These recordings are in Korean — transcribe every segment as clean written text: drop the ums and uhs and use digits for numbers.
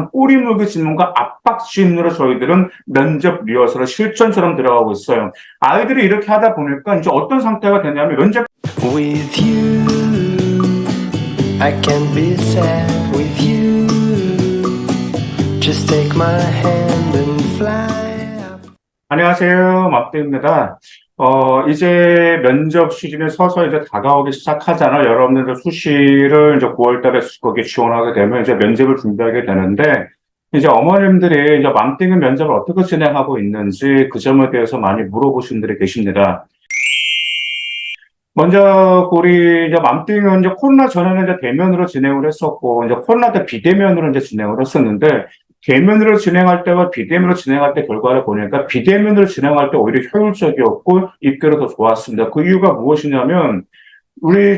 못한 꼬리물기 질문과 압박 질문으로 저희들은 면접 리허설을 실전처럼 들어가고 있어요. 아이들이 이렇게 하다 보니까 이제 어떤 상태가 되냐면 면접 With you, I can be sad with you. Just take my hand and fly up. 안녕하세요. 맘때입니다. 이제 면접 시즌이 서서히 이제 다가오기 시작하잖아요. 여러분들 수시를 이제 9월 달에 거기 지원하게 되면 이제 면접을 준비하게 되는데, 이제 어머님들이 이제 맘띵은 면접을 어떻게 진행하고 있는지 그 점에 대해서 많이 물어보신 분들이 계십니다. 먼저 우리 이제 맘띵은 이제 코로나 전에는 이제 대면으로 진행을 했었고, 이제 코로나 때 비대면으로 이제 진행을 했었는데, 대면으로 진행할 때와 비대면으로 진행할 때 결과를 보니까 비대면으로 진행할 때 오히려 효율적이었고 입결이 더 좋았습니다. 그 이유가 무엇이냐면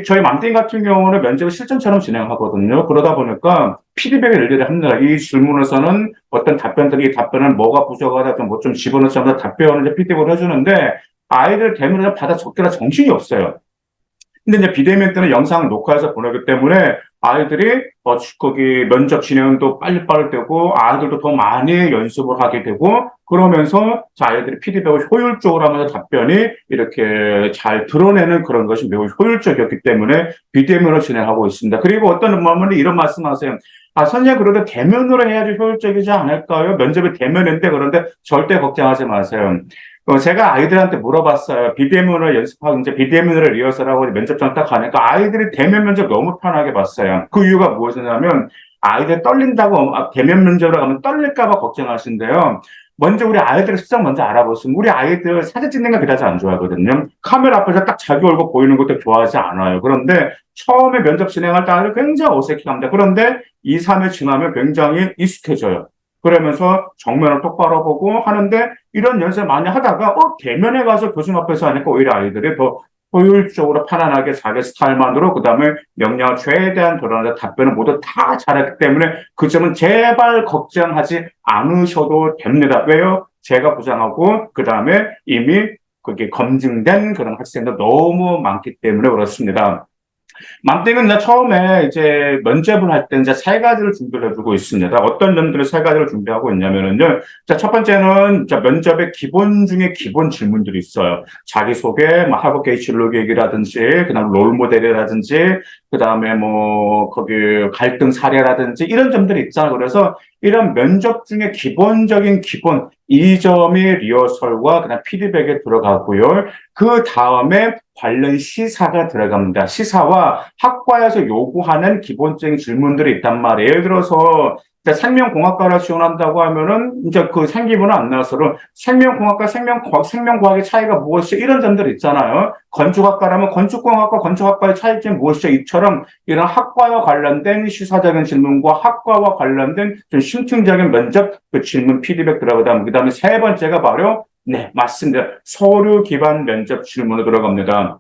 저희 맘띵 같은 경우는 면접을 실전처럼 진행하거든요. 그러다 보니까 피드백을 일일이 합니다. 이 질문에서는 어떤 답변들이 답변은 뭐가 부족하다, 뭐 좀 집어넣자 하면서 답변을 이제 피드백을 해주는데 아이들 대면을 받아 적기라 정신이 없어요. 근데 이제 비대면 때는 영상을 녹화해서 보내기 때문에 아이들이 거기 면접 진행도 빨리빨리 되고 아이들도 더 많이 연습을 하게 되고 그러면서 아이들이 피드백을 효율적으로 하면서 답변이 이렇게 잘 드러내는 그런 것이 매우 효율적이었기 때문에 비대면으로 진행하고 있습니다. 그리고 어떤 어머니 이런 말씀하세요. 선생님, 그래도 대면으로 해야지 효율적이지 않을까요? 면접이 대면인데 그런데 절대 걱정하지 마세요. 제가 아이들한테 물어봤어요. 비대면을 연습하고, 이제 비대면으로 리허설하고 면접장 딱 가니까 아이들이 대면 면접 너무 편하게 봤어요. 그 이유가 무엇이냐면, 아이들 떨린다고, 대면 면접을 가면 떨릴까봐 걱정하신대요. 먼저 우리 아이들의 특성 먼저 알아보시면, 우리 아이들 사진 찍는 거 그다지 안 좋아하거든요. 카메라 앞에서 딱 자기 얼굴 보이는 것도 좋아하지 않아요. 그런데 처음에 면접 진행할 때 아이들 굉장히 어색해 합니다. 그런데 2, 3회 지나면 굉장히 익숙해져요. 그러면서 정면을 똑바로 보고 하는데 이런 연습 많이 하다가 대면에 가서 교수님 앞에서 하니까 오히려 아이들이 더 효율적으로 편안하게 자기 스타일만으로 그다음에 명령을 최대한 드러내서 답변을 모두 다 잘했기 때문에 그 점은 제발 걱정하지 않으셔도 됩니다. 왜요? 제가 보장하고 그다음에 이미 그게 검증된 그런 학생도 너무 많기 때문에 그렇습니다. 맘땡은 이제 처음에 이제 면접을 할 때 이제 세 가지를 준비를 해두고 있습니다. 어떤 점들을 세 가지를 준비하고 있냐면은요. 자, 첫 번째는 면접의 기본 중에 기본 질문들이 있어요. 자기소개, 뭐 학업 계획 진로 계획이라든지, 그다음 롤 모델이라든지, 그다음에 뭐 거기 갈등 사례라든지 이런 점들이 있잖아요. 그래서 이런 면접 중에 기본적인 기본 이 점이 리허설과 그다음 피드백에 들어가고요. 그 다음에 관련 시사가 들어갑니다. 시사와 학과에서 요구하는 기본적인 질문들이 있단 말이에요. 예를 들어서 생명공학과를 지원한다고 하면은 이제 그 생기부는 안 나와서는 생명공학과 생명과학의 차이가 무엇이죠? 이런 점들이 있잖아요. 건축학과라면 건축공학과 건축학과의 차이점이 무엇이죠? 이처럼 이런 학과와 관련된 시사적인 질문과 학과와 관련된 좀 심층적인 면접 그 질문 피드백 들어가다. 그다음에 세 번째가 바로 네, 맞습니다. 서류 기반 면접 질문으로 들어갑니다.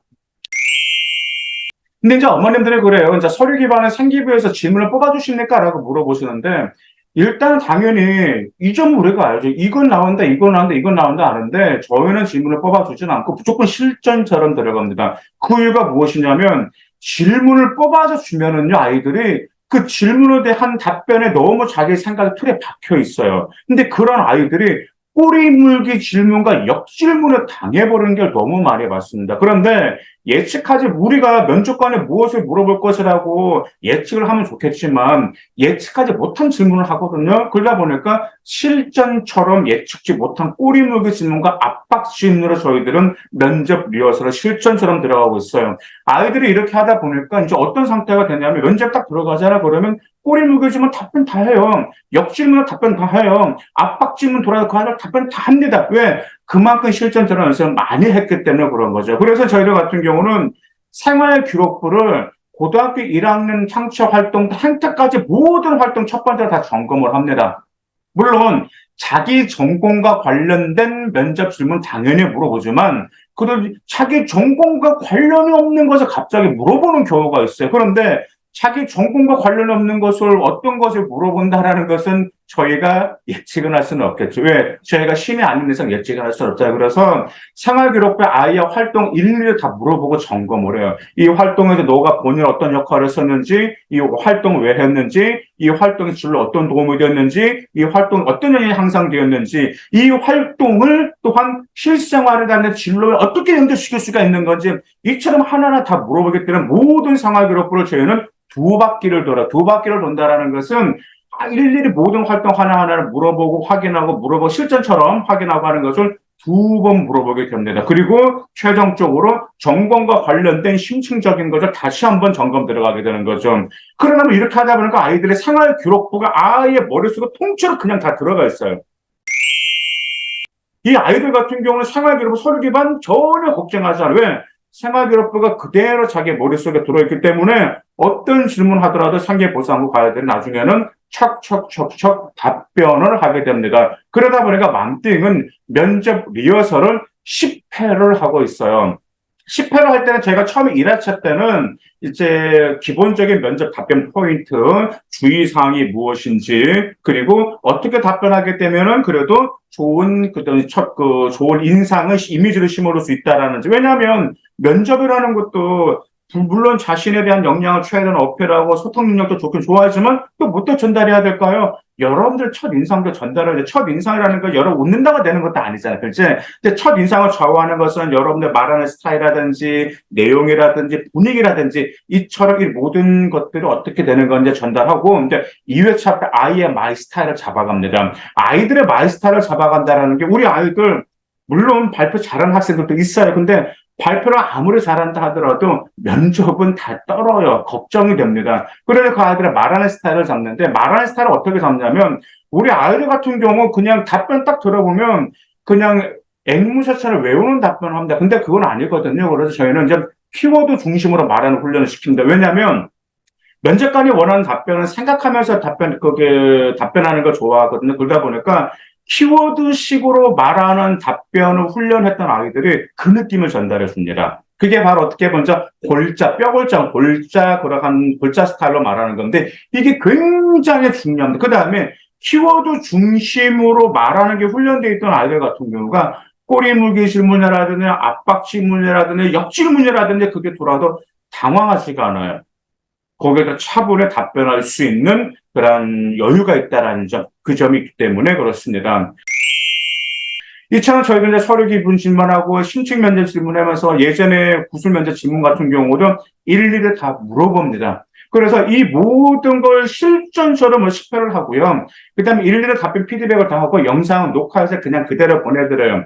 근데 이제 어머님들이 그래요. 이제 서류 기반의 생기부에서 질문을 뽑아주십니까? 라고 물어보시는데, 일단 당연히 이 점 우리가 알죠. 이건 나온다, 이건 나온다, 이건 나온다 아는데, 저희는 질문을 뽑아주진 않고 무조건 실전처럼 들어갑니다. 그 이유가 무엇이냐면, 질문을 뽑아서 주면은요, 아이들이 그 질문에 대한 답변에 너무 자기 생각의 틀에 박혀 있어요. 근데 그런 아이들이 꼬리물기 질문과 역질문을 당해버리는 게 너무 많이 봤습니다. 그런데 예측하지, 우리가 면접관에 무엇을 물어볼 것이라고 예측을 하면 좋겠지만 예측하지 못한 질문을 하거든요. 그러다 보니까 실전처럼 예측지 못한 꼬리물기 질문과 압박 질문으로 저희들은 면접 리허설을 실전처럼 들어가고 있어요. 아이들이 이렇게 하다 보니까 이제 어떤 상태가 되냐면 면접 딱 들어가잖아. 그러면 꼬리물기 질문 답변 다 해요. 역질문은 답변 다 해요. 압박 질문 돌아서 그 안에 답변 다 합니다. 왜? 그만큼 실전처럼 연습을 많이 했기 때문에 그런 거죠. 그래서 저희들 같은 경우는 생활 기록부를 고등학교 1학년 창취 활동 한 때까지 모든 활동 첫 번째로 다 점검을 합니다. 물론 자기 전공과 관련된 면접 질문 당연히 물어보지만 그래도 자기 전공과 관련이 없는 것을 갑자기 물어보는 경우가 있어요. 그런데 자기 전공과 관련 없는 것을 어떤 것을 물어본다라는 것은 저희가 예측은 할 수는 없겠죠. 왜? 저희가 신이 아닌 이상 예측을 할 수는 없잖아요. 그래서 생활기록부에 아이의 활동 일일이 다 물어보고 점검을 해요. 이 활동에서 너가 본인 어떤 역할을 했었는지, 이 활동을 왜 했는지, 이 활동이 진로 어떤 도움이 되었는지, 이 활동이 어떤 영향이 향상되었는지, 이 활동을 또한 실생활에 대한 진로에 어떻게 연결시킬 수가 있는 건지, 이처럼 하나하나 다 물어보기 때문에 모든 생활기록부를 저희는 두 바퀴를 돌아. 두 바퀴를 돈다라는 것은 일일이 모든 활동 하나하나를 물어보고 확인하고 물어보고 실전처럼 확인하고 하는 것을 두 번 물어보게 됩니다. 그리고 최종적으로 점검과 관련된 심층적인 것을 다시 한번 점검 들어가게 되는 거죠. 그러면 이렇게 하다 보니까 아이들의 생활 기록부가 아예 머릿속에 통째로 그냥 다 들어가 있어요. 이 아이들 같은 경우는 생활기록부 서류 기반 전혀 걱정하지 않아요. 왜? 생활기록부가 그대로 자기 머릿속에 들어있기 때문에 어떤 질문 하더라도 상계보상부 가야들이 나중에는 척척척척 답변을 하게 됩니다. 그러다 보니까 맘띵은 면접 리허설을 10회를 하고 있어요. 10회를 할 때는 제가 처음에 1회차 때는 이제 기본적인 면접 답변 포인트, 주의사항이 무엇인지, 그리고 어떻게 답변하게 되면은 그래도 좋은, 좋은 인상을, 이미지를 심어줄 수 있다라는지. 왜냐하면 면접이라는 것도 물론 자신에 대한 역량을 최대한 어필하고 소통 능력도 좋긴 좋아하지만 또 뭐 또 전달해야 될까요? 여러분들 첫 인상도 전달을, 첫 인상이라는 건 여러분 웃는다고 되는 것도 아니잖아요. 그렇지? 근데 첫 인상을 좌우하는 것은 여러분들 말하는 스타일이라든지 내용이라든지 분위기라든지 이처럼 이 모든 것들이 어떻게 되는 건지 전달하고, 근데 2회차 때 아이의 마이 스타일을 잡아갑니다. 아이들의 마이 스타일을 잡아간다는 게 우리 아이들, 물론 발표 잘하는 학생들도 있어요. 근데 발표를 아무리 잘한다 하더라도 면접은 다 떨어요. 걱정이 됩니다. 그래서 그 아이들의 말하는 스타일을 잡는데, 말하는 스타일을 어떻게 잡냐면 우리 아이들 같은 경우 그냥 답변 딱 들어보면 그냥 앵무새처럼 외우는 답변을 합니다. 근데 그건 아니거든요. 그래서 저희는 이제 키워드 중심으로 말하는 훈련을 시킵니다. 왜냐하면 면접관이 원하는 답변은 생각하면서 답변하는 걸 좋아하거든요. 그러다 보니까 키워드식으로 말하는 답변을 훈련했던 아이들이 그 느낌을 전달해 줍니다. 그게 바로 어떻게 보면 골자 스타일로 말하는 건데, 이게 굉장히 중요합니다. 그 다음에 키워드 중심으로 말하는 게 훈련되어 있던 아이들 같은 경우가 꼬리물기 질문이라든지 압박 질문이라든지 역질문이라든지 그게 돌아도 당황하지가 않아요. 거기에다 차분히 답변할 수 있는 그런 여유가 있다라는 점, 그 점이 있기 때문에 그렇습니다. 이처럼 저희들 이제 서류 기분 질문하고 심층 면접 질문하면서 예전에 구술 면접 질문 같은 경우도 일일이 다 물어봅니다. 그래서 이 모든 걸 실전처럼 10회를 하고요. 그 다음에 일일이 답변 피드백을 다 하고 영상 녹화해서 그냥 그대로 보내드려요.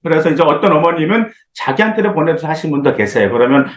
그래서 이제 어떤 어머님은 자기한테도 보내서 하신 분도 계세요. 그러면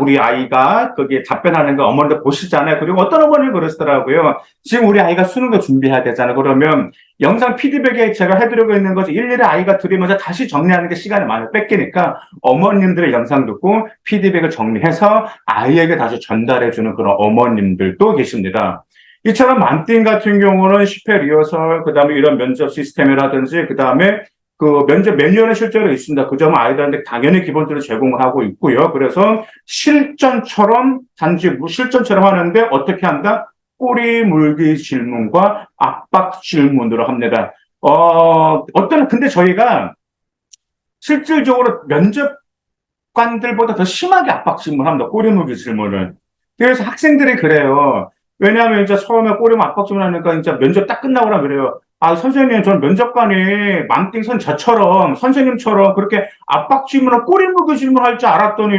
우리 아이가 거기에 답변하는 거 어머니도 보시잖아요. 그리고 어떤 어머니는 그러시더라고요. 지금 우리 아이가 수능도 준비해야 되잖아요. 그러면 영상 피드백에 제가 해드리고 있는 것을 일일이 아이가 들으면서 다시 정리하는 게 시간이 많이 뺏기니까 어머님들의 영상 듣고 피드백을 정리해서 아이에게 다시 전달해주는 그런 어머님들도 계십니다. 이처럼 맘띵 같은 경우는 10회 리허설, 그 다음에 이런 면접 시스템이라든지, 그 다음에 그 면접 매뉴얼은 실제로 있습니다. 그 점은 아이들한테 당연히 기본적으로 제공을 하고 있고요. 그래서 실전처럼 하는데 어떻게 한다? 꼬리 물기 질문과 압박 질문으로 합니다. 근데 저희가 실질적으로 면접관들보다 더 심하게 압박 질문합니다. 꼬리 물기 질문을. 그래서 학생들이 그래요. 왜냐하면 이제 처음에 꼬리면 압박 질문하니까 이제 면접 딱 끝나고 나면 그래요. 선생님, 저는 면접관이 망띵선 저처럼, 선생님처럼 그렇게 압박 질문을 꼬리 물고 질문할 줄 알았더니,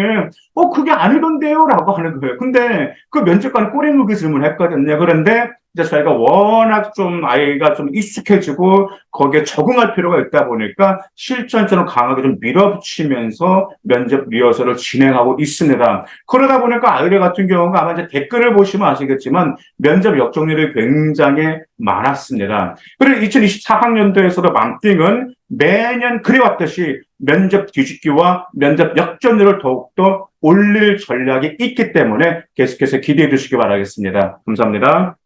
그게 아니던데요? 라고 하는 거예요. 근데 그 면접관이 꼬리 물고 질문했거든요. 그런데 이제 저희가 워낙 좀 아이가 좀 익숙해지고 거기에 적응할 필요가 있다 보니까 실전처럼 강하게 좀 밀어붙이면서 면접 리허설을 진행하고 있습니다. 그러다 보니까 아이들 같은 경우가 아마 이제 댓글을 보시면 아시겠지만 면접 역적률이 굉장히 많았습니다. 그리고 2024학년도에서도 맘띵은 매년 그래왔듯이 면접 뒤집기와 면접 역전율을 더욱더 올릴 전략이 있기 때문에 계속해서 기대해 주시기 바라겠습니다. 감사합니다.